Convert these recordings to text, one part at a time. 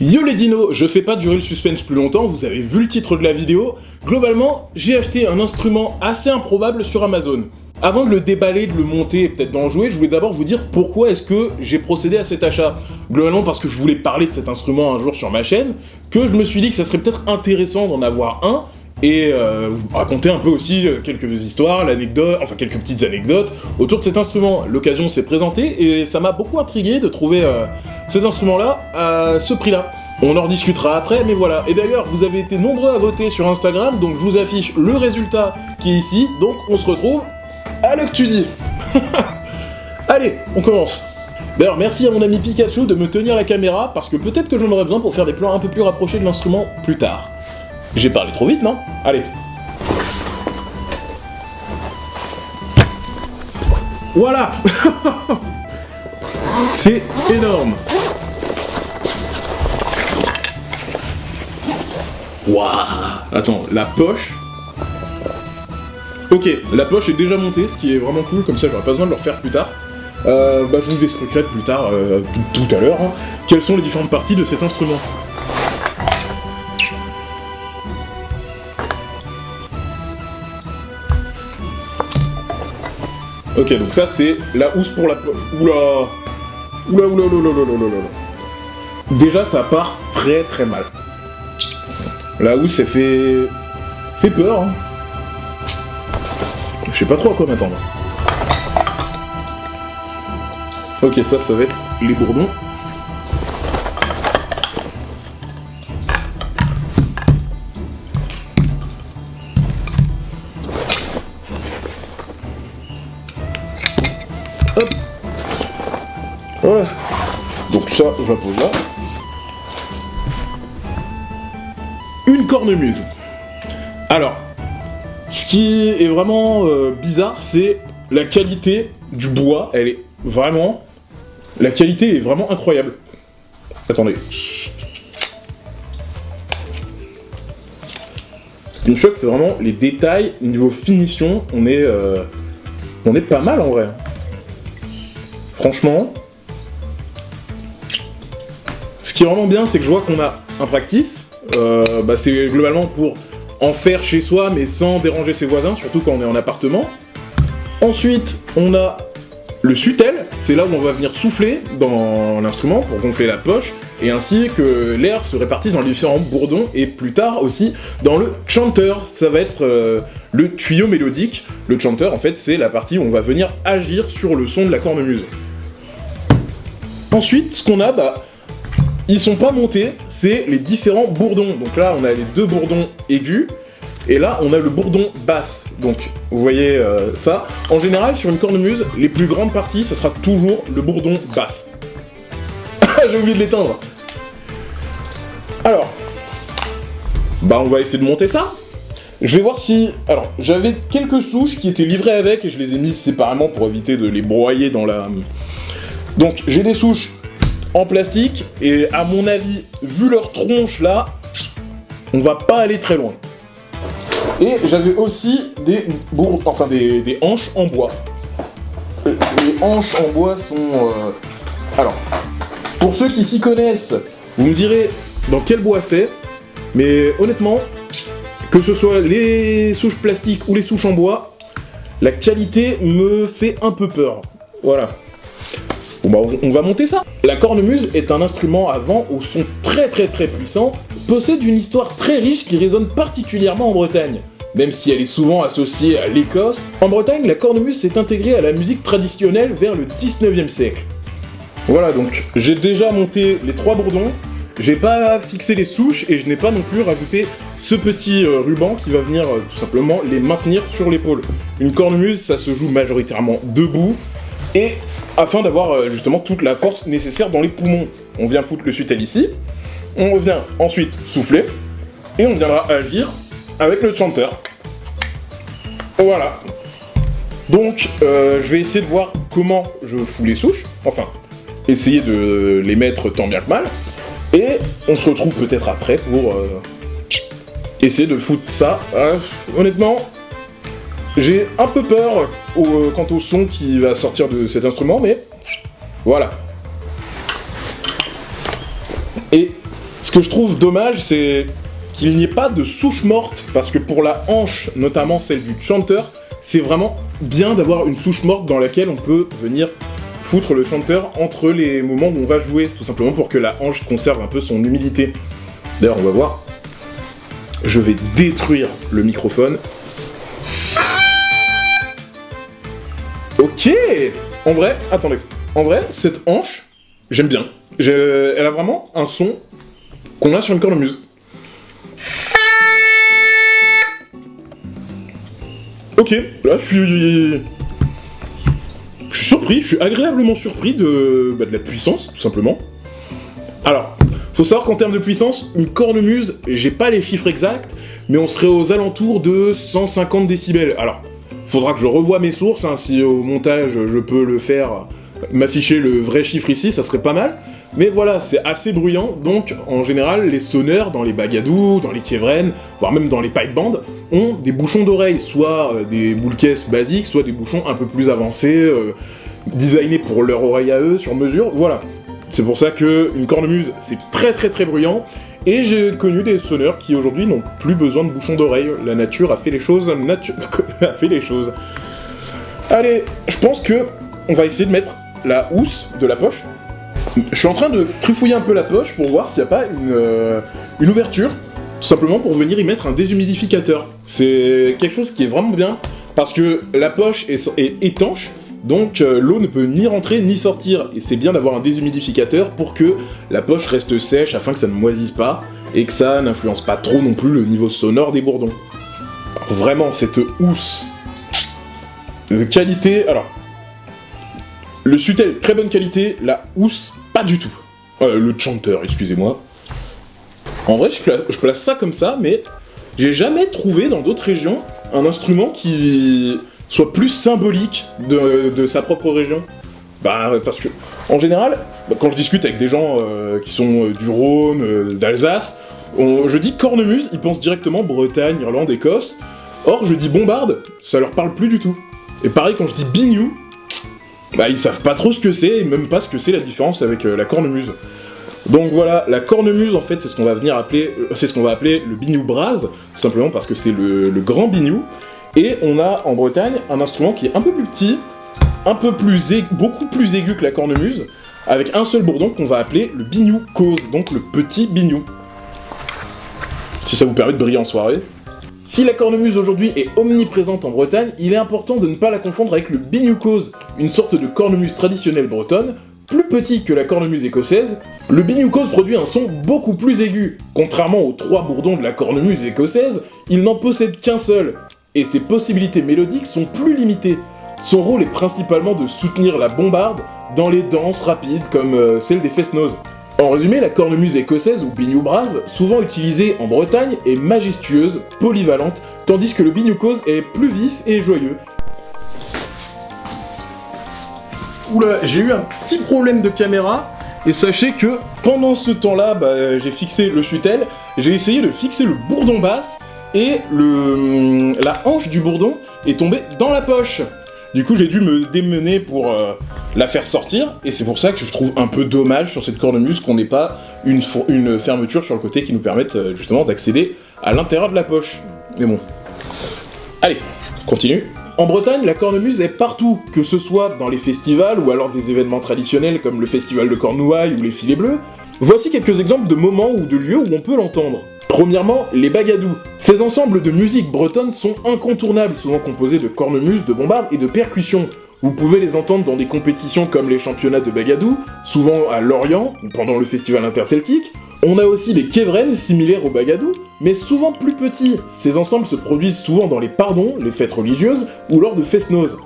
Yo les dinos, je fais pas durer le suspense plus longtemps, vous avez vu le titre de la vidéo. Globalement, j'ai acheté un instrument assez improbable sur Amazon. Avant de le déballer, de le monter et peut-être d'en jouer, je voulais d'abord vous dire pourquoi est-ce que j'ai procédé à cet achat. Globalement parce que je voulais parler de cet instrument un jour sur ma chaîne, que je me suis dit que ça serait peut-être intéressant d'en avoir un, et vous raconter un peu aussi quelques histoires, l'anecdote, enfin quelques petites anecdotes autour de cet instrument. L'occasion s'est présentée et ça m'a beaucoup intrigué de trouver ces instruments-là à ce prix-là. On en rediscutera après, mais voilà. Et d'ailleurs, vous avez été nombreux à voter sur Instagram, donc je vous affiche le résultat qui est ici, donc on se retrouve à l'heure que tu dis. Allez, on commence. D'ailleurs, merci à mon ami Pikachu de me tenir la caméra, parce que peut-être que j'en aurai besoin pour faire des plans un peu plus rapprochés de l'instrument plus tard. J'ai parlé trop vite, non? Allez. Voilà. C'est énorme. Waouh. Attends, la poche... Ok, la poche est déjà montée, ce qui est vraiment cool, comme ça j'aurai pas besoin de le refaire plus tard. Je vous expliquerai plus tard, tout à l'heure, hein, quelles sont les différentes parties de cet instrument. Ok, donc ça c'est la housse pour la poche. Oula. Oula, oula, oula, oula, oula, oula. Déjà ça part très très mal. La housse elle fait peur, hein. Je sais pas trop à quoi m'attendre. Ok, ça va être les bourdons. Hop. Voilà. Donc ça, je la pose là. Une cornemuse. Alors, ce qui est vraiment bizarre, c'est la qualité du bois. La qualité est vraiment incroyable. Attendez. Ce qui me choque, c'est vraiment les détails, niveau finition. On est pas mal en vrai. Franchement. Ce qui est vraiment bien, c'est que je vois qu'on a un practice. C'est globalement pour en faire chez soi, mais sans déranger ses voisins, surtout quand on est en appartement. Ensuite, on a le sutel, c'est là où on va venir souffler dans l'instrument pour gonfler la poche, et ainsi que l'air se répartisse dans les différents bourdons, et plus tard aussi dans le chanter, ça va être le tuyau mélodique. Le chanter, en fait, c'est la partie où on va venir agir sur le son de la cornemuse. Ensuite, ce qu'on a, ils sont pas montés, c'est les différents bourdons. Donc là, on a les deux bourdons aigus, et là, on a le bourdon basse. Donc, vous voyez ça. En général, sur une cornemuse, les plus grandes parties, ce sera toujours le bourdon basse. J'ai oublié de l'éteindre. Alors, on va essayer de monter ça. Je vais voir si... Alors, j'avais quelques souches qui étaient livrées avec, et je les ai mises séparément pour éviter de les broyer dans la... Donc, j'ai des souches en plastique, et à mon avis, vu leur tronche là, on va pas aller très loin. Et j'avais aussi des hanches en bois. Les hanches en bois sont... Alors, pour ceux qui s'y connaissent, vous me direz dans quel bois c'est, mais honnêtement, que ce soit les souches plastiques ou les souches en bois, la qualité me fait un peu peur. Voilà. Bon on va monter ça. La cornemuse est un instrument à vent au son très très très puissant, possède une histoire très riche qui résonne particulièrement en Bretagne. Même si elle est souvent associée à l'Écosse, en Bretagne, la cornemuse s'est intégrée à la musique traditionnelle vers le 19e siècle. Voilà, donc j'ai déjà monté les trois bourdons, j'ai pas fixé les souches et je n'ai pas non plus rajouté ce petit ruban qui va venir tout simplement les maintenir sur l'épaule. Une cornemuse, ça se joue majoritairement debout, et afin d'avoir justement toute la force nécessaire dans les poumons. On vient foutre le sutel ici, on vient ensuite souffler, et on viendra agir avec le chanter. Voilà. Donc, je vais essayer de voir comment je fous les souches, enfin, essayer de les mettre tant bien que mal, et on se retrouve peut-être après pour essayer de foutre ça. Honnêtement, j'ai un peu peur quant au son qui va sortir de cet instrument, mais voilà. Et Ce que je trouve dommage, c'est qu'il n'y ait pas de souche morte, parce que pour la hanche, notamment celle du chanteur, c'est vraiment bien d'avoir une souche morte dans laquelle on peut venir foutre le chanteur entre les moments où on va jouer, tout simplement pour que la hanche conserve un peu son humidité. D'ailleurs, on va voir. Je vais détruire le microphone. Ok. En vrai, attendez. En vrai, cette hanche, j'aime bien. Elle a vraiment un son qu'on a sur une cornemuse. Ok, là je suis surpris, je suis agréablement surpris de la puissance, tout simplement. Alors, faut savoir qu'en termes de puissance, une cornemuse, j'ai pas les chiffres exacts, mais on serait aux alentours de 150 décibels. Alors, faudra que je revoie mes sources, hein, si au montage je peux le faire, m'afficher le vrai chiffre ici, ça serait pas mal. Mais voilà, c'est assez bruyant, donc en général, les sonneurs dans les bagadous, dans les kévren, voire même dans les pipe bands, ont des bouchons d'oreille, soit des boules caisses basiques, soit des bouchons un peu plus avancés, designés pour leur oreille à eux, sur mesure, voilà. C'est pour ça qu'une cornemuse, c'est très très très bruyant, et j'ai connu des sonneurs qui aujourd'hui n'ont plus besoin de bouchons d'oreille. La nature a fait les choses, a fait les choses. Allez, je pense que on va essayer de mettre la housse de la poche. Je suis en train de trifouiller un peu la poche pour voir s'il n'y a pas une ouverture, tout simplement pour venir y mettre un déshumidificateur. C'est quelque chose qui est vraiment bien, parce que la poche est étanche, donc l'eau ne peut ni rentrer ni sortir, et c'est bien d'avoir un déshumidificateur pour que la poche reste sèche, afin que ça ne moisisse pas, et que ça n'influence pas trop non plus le niveau sonore des bourdons. Alors, vraiment, cette housse de qualité... Alors, le sutel, très bonne qualité, la housse, pas du tout. Le chanteur, excusez-moi. En vrai, je place ça comme ça, mais j'ai jamais trouvé dans d'autres régions un instrument qui soit plus symbolique de sa propre région. Bah, parce que, en général, quand je discute avec des gens qui sont du Rhône, d'Alsace, je dis cornemuse, ils pensent directement Bretagne, Irlande, Écosse. Or, je dis bombarde, ça leur parle plus du tout. Et pareil, quand je dis biniou, bah ils savent pas trop ce que c'est, et même pas ce que c'est la différence avec la cornemuse. Donc voilà, la cornemuse en fait c'est ce qu'on va appeler le biniou brase, tout simplement parce que c'est le grand biniou, et on a en Bretagne un instrument qui est un peu plus petit, beaucoup plus aigu que la cornemuse, avec un seul bourdon qu'on va appeler le biniou cause, donc le petit biniou. Si ça vous permet de briller en soirée. Si la cornemuse aujourd'hui est omniprésente en Bretagne, il est important de ne pas la confondre avec le biniou cause, une sorte de cornemuse traditionnelle bretonne, plus petit que la cornemuse écossaise. Le biniou cause produit un son beaucoup plus aigu. Contrairement aux 3 bourdons de la cornemuse écossaise, il n'en possède qu'un seul, et ses possibilités mélodiques sont plus limitées. Son rôle est principalement de soutenir la bombarde dans les danses rapides comme celle des fest-noz. En résumé, la cornemuse écossaise ou biniou brase, souvent utilisée en Bretagne, est majestueuse, polyvalente, tandis que le biniou cause est plus vif et joyeux. Oula, j'ai eu un petit problème de caméra, et sachez que pendant ce temps-là, j'ai fixé le sutel, j'ai essayé de fixer le bourdon basse, et la hanche du bourdon est tombée dans la poche. Du coup, j'ai dû me démener pour la faire sortir, et c'est pour ça que je trouve un peu dommage sur cette cornemuse qu'on n'ait pas une fermeture sur le côté qui nous permette justement d'accéder à l'intérieur de la poche. Mais bon. Allez, on continue. En Bretagne, la cornemuse est partout, que ce soit dans les festivals ou alors des événements traditionnels comme le festival de Cornouailles ou les filets bleus. Voici quelques exemples de moments ou de lieux où on peut l'entendre. Premièrement, les bagadous. Ces ensembles de musique bretonne sont incontournables, souvent composés de cornemuses, de bombardes et de percussions. Vous pouvez les entendre dans des compétitions comme les championnats de bagadou, souvent à Lorient, pendant le festival interceltique. On a aussi les kévren, similaires aux bagadous, mais souvent plus petits. Ces ensembles se produisent souvent dans les pardons, les fêtes religieuses, ou lors de fest-noz.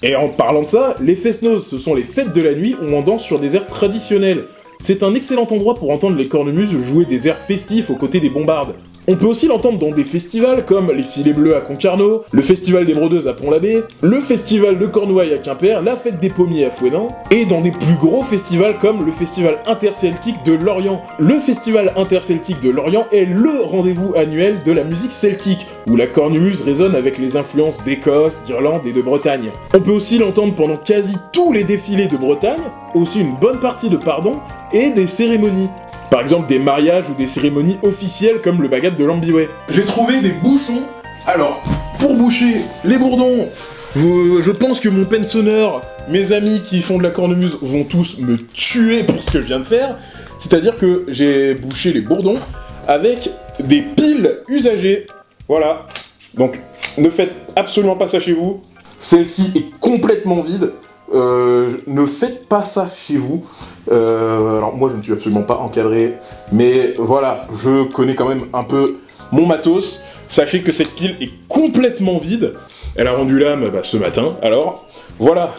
Et en parlant de ça, les fest-noz, ce sont les fêtes de la nuit où on danse sur des airs traditionnels. C'est un excellent endroit pour entendre les cornemuses jouer des airs festifs aux côtés des bombardes. On peut aussi l'entendre dans des festivals comme les Filets Bleus à Concarneau, le Festival des Brodeuses à Pont-l'Abbé, le Festival de Cornouailles à Quimper, la Fête des Pommiers à Fouesnant, et dans des plus gros festivals comme le Festival interceltique de Lorient. Le Festival interceltique de Lorient est LE rendez-vous annuel de la musique celtique, où la cornemuse résonne avec les influences d'Écosse, d'Irlande et de Bretagne. On peut aussi l'entendre pendant quasi tous les défilés de Bretagne, aussi une bonne partie de pardon, et des cérémonies. Par exemple des mariages ou des cérémonies officielles comme le bagat de l'Ambiway. J'ai trouvé des bouchons. Alors, pour boucher les bourdons, je pense que mon pensonneur, mes amis qui font de la cornemuse vont tous me tuer pour ce que je viens de faire. C'est-à-dire que j'ai bouché les bourdons avec des piles usagées. Voilà. Donc, ne faites absolument pas ça chez vous. Celle-ci est complètement vide. Ne faites pas ça chez vous. Alors moi je ne suis absolument pas encadré, mais voilà, je connais quand même un peu mon matos. Sachez que cette pile est complètement vide. Elle a rendu l'âme ce matin, alors voilà.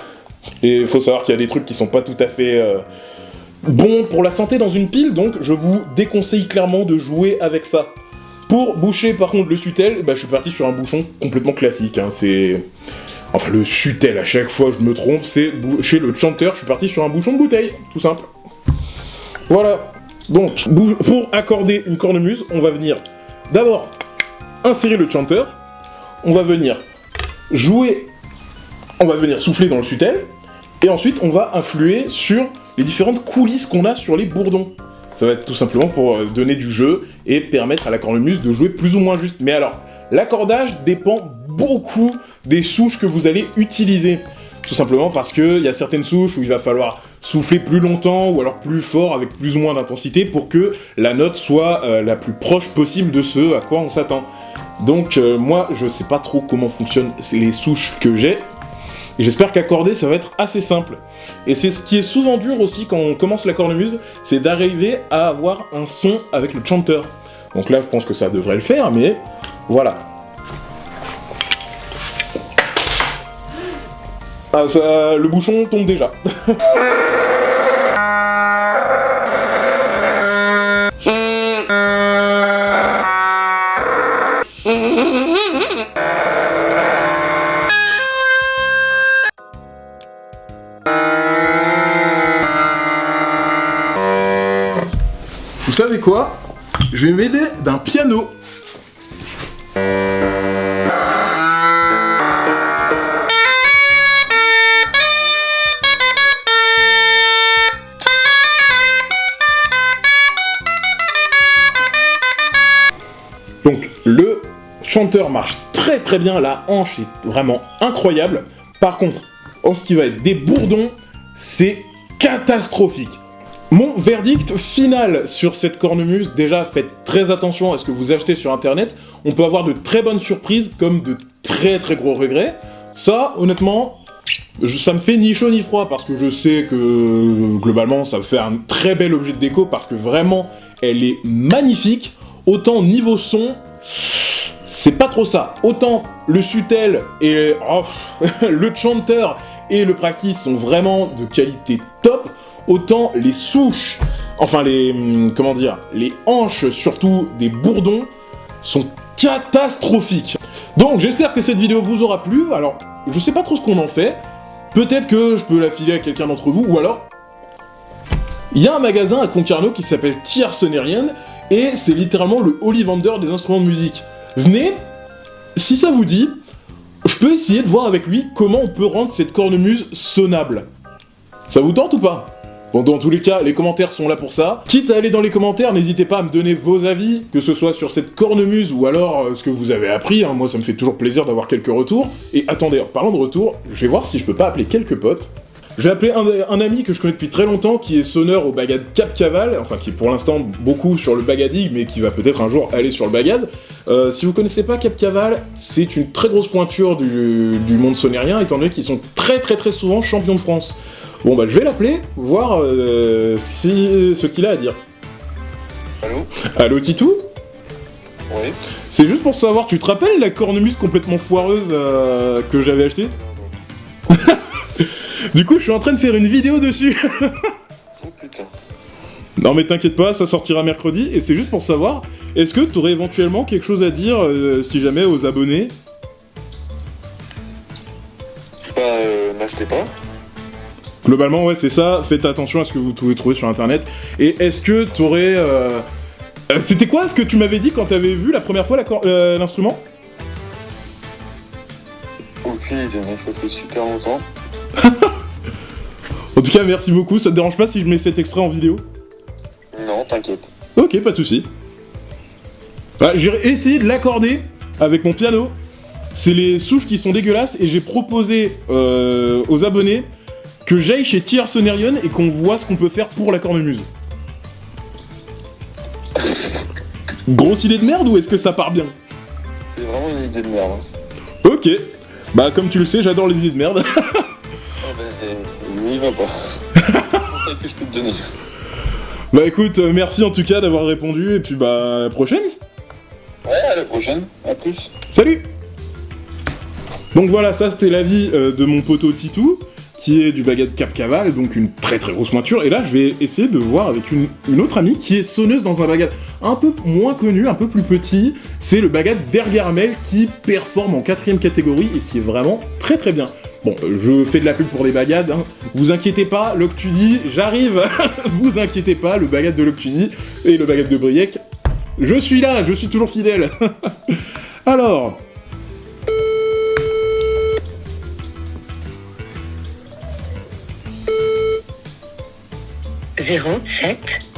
Et il faut savoir qu'il y a des trucs qui sont pas tout à fait bons pour la santé dans une pile, donc je vous déconseille clairement de jouer avec ça. Pour boucher par contre le sutel, je suis parti sur un bouchon complètement classique, hein, c'est... Enfin, le sutel, à chaque fois je me trompe, c'est chez le chanteur, je suis parti sur un bouchon de bouteille, tout simple. Voilà. Donc, pour accorder une cornemuse, on va venir d'abord insérer le chanteur, on va venir jouer, on va venir souffler dans le sutel, et ensuite on va influer sur les différentes coulisses qu'on a sur les bourdons. Ça va être tout simplement pour donner du jeu et permettre à la cornemuse de jouer plus ou moins juste. Mais alors, l'accordage dépend beaucoup des souches que vous allez utiliser. Tout simplement parce qu'il y a certaines souches où il va falloir souffler plus longtemps ou alors plus fort avec plus ou moins d'intensité pour que la note soit la plus proche possible de ce à quoi on s'attend. Donc moi je sais pas trop comment fonctionnent les souches que j'ai. Et j'espère qu'accorder ça va être assez simple. Et c'est ce qui est souvent dur aussi quand on commence la cornemuse, c'est d'arriver à avoir un son avec le chanteur. Donc là je pense que ça devrait le faire, mais voilà. Ah, ça, le bouchon tombe déjà. Vous savez quoi? Je vais m'aider d'un piano. Donc le chanteur marche très très bien, la hanche est vraiment incroyable. Par contre, en ce qui va être des bourdons, c'est catastrophique. Mon verdict final sur cette cornemuse, déjà faites très attention à ce que vous achetez sur internet. On peut avoir de très bonnes surprises comme de très très gros regrets. Ça, honnêtement, ça me fait ni chaud ni froid parce que je sais que globalement ça fait un très bel objet de déco parce que vraiment elle est magnifique. Autant niveau son, c'est pas trop ça. Autant le sutel et le chanteur et le practice sont vraiment de qualité top. Autant les souches, enfin les hanches surtout des bourdons sont catastrophiques. Donc j'espère que cette vidéo vous aura plu. Alors je sais pas trop ce qu'on en fait. Peut-être que je peux la filer à quelqu'un d'entre vous ou alors il y a un magasin à Concarneau qui s'appelle Tiercenerian. Et c'est littéralement le Ollivander des instruments de musique. Venez, si ça vous dit, je peux essayer de voir avec lui comment on peut rendre cette cornemuse sonnable. Ça vous tente ou pas? Bon, dans tous les cas, les commentaires sont là pour ça. Quitte à aller dans les commentaires, n'hésitez pas à me donner vos avis, que ce soit sur cette cornemuse ou alors ce que vous avez appris. Hein. Moi, ça me fait toujours plaisir d'avoir quelques retours. Et attendez, en parlant de retours, je vais voir si je peux pas appeler quelques potes. Je vais appeler un ami que je connais depuis très longtemps, qui est sonneur au bagad Cap Caval, enfin qui est pour l'instant beaucoup sur le bagadig, mais qui va peut-être un jour aller sur le bagad. Si vous connaissez pas Cap Caval, c'est une très grosse pointure du monde sonérien, étant donné qu'ils sont très souvent champions de France. Bon je vais l'appeler, voir ce qu'il a à dire. Allô? Allô Titou? Oui. C'est juste pour savoir, tu te rappelles la cornemuse complètement foireuse que j'avais achetée? Du coup, je suis en train de faire une vidéo dessus. Oh putain. Non mais t'inquiète pas, ça sortira mercredi, et c'est juste pour savoir, est-ce que t'aurais éventuellement quelque chose à dire, si jamais, aux abonnés? N'achetez pas. Globalement, ouais, c'est ça, faites attention à ce que vous pouvez trouver sur internet. Et est-ce que t'aurais... C'était quoi ce que tu m'avais dit quand t'avais vu la première fois l'instrument? Aucune idée, mec, ça fait super longtemps. En tout cas, merci beaucoup, ça te dérange pas si je mets cet extrait en vidéo? Non, t'inquiète. Ok, pas de soucis. Bah, j'ai essayé de l'accorder avec mon piano. C'est les souches qui sont dégueulasses et j'ai proposé aux abonnés que j'aille chez Tier Sonerion et qu'on voit ce qu'on peut faire pour la cornemuse. Grosse idée de merde ou est-ce que ça part bien? C'est vraiment une idée de merde. Hein. Ok. Bah comme tu le sais, j'adore les idées de merde. Ah ben, n'y va pas. C'est ça que je peux te donner. Bah écoute, merci en tout cas d'avoir répondu et puis bah à la prochaine. Ouais, à la prochaine. À plus. Salut. Donc voilà, ça c'était l'avis de mon poteau Titou, qui est du baguette Cap Caval, donc une très très grosse pointure. Et là, je vais essayer de voir avec une autre amie qui est sonneuse dans un baguette un peu moins connu, un peu plus petit. C'est le baguette d'Ergarmel qui performe en 4ème catégorie et qui est vraiment très très bien. Bon, je fais de la pub pour les bagades, hein. Vous inquiétez pas, Loctudi, j'arrive. Vous inquiétez pas, le baguette de Loctudi et le baguette de Briec, je suis là, je suis toujours fidèle. Alors...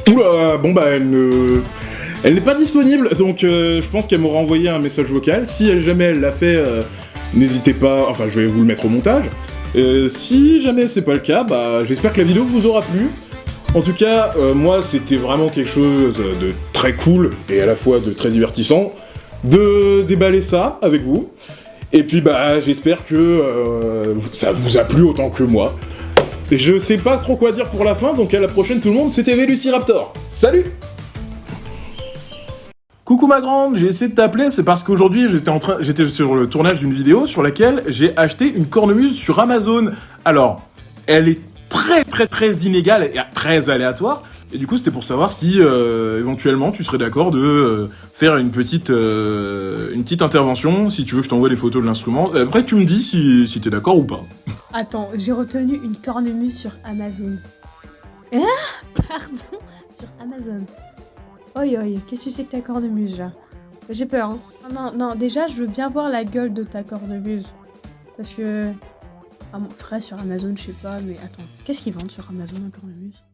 Oula, bon bah elle n'est pas disponible, donc je pense qu'elle m'aura envoyé un message vocal. Si jamais elle l'a fait, n'hésitez pas, enfin je vais vous le mettre au montage. Si jamais c'est pas le cas, bah j'espère que la vidéo vous aura plu. En tout cas, moi c'était vraiment quelque chose de très cool et à la fois de très divertissant de déballer ça avec vous. Et puis bah j'espère que ça vous a plu autant que moi. Et je sais pas trop quoi dire pour la fin, donc à la prochaine tout le monde, c'était Velociraptor. Salut! Coucou ma grande, j'ai essayé de t'appeler, c'est parce qu'aujourd'hui j'étais sur le tournage d'une vidéo sur laquelle j'ai acheté une cornemuse sur Amazon. Alors, elle est très inégale et très aléatoire, et du coup c'était pour savoir si éventuellement tu serais d'accord de faire une petite intervention, si tu veux que je t'envoie des photos de l'instrument. Après tu me dis si t'es d'accord ou pas. Attends, j'ai retenu une cornemuse sur Amazon. Ah, pardon, sur Amazon. Oi, qu'est-ce que c'est que ta cornemuse là? J'ai peur, hein. Non, déjà je veux bien voir la gueule de ta cornemuse. Parce que... Ah, mon frère sur Amazon, je sais pas, mais attends. Qu'est-ce qu'ils vendent sur Amazon, la cornemuse?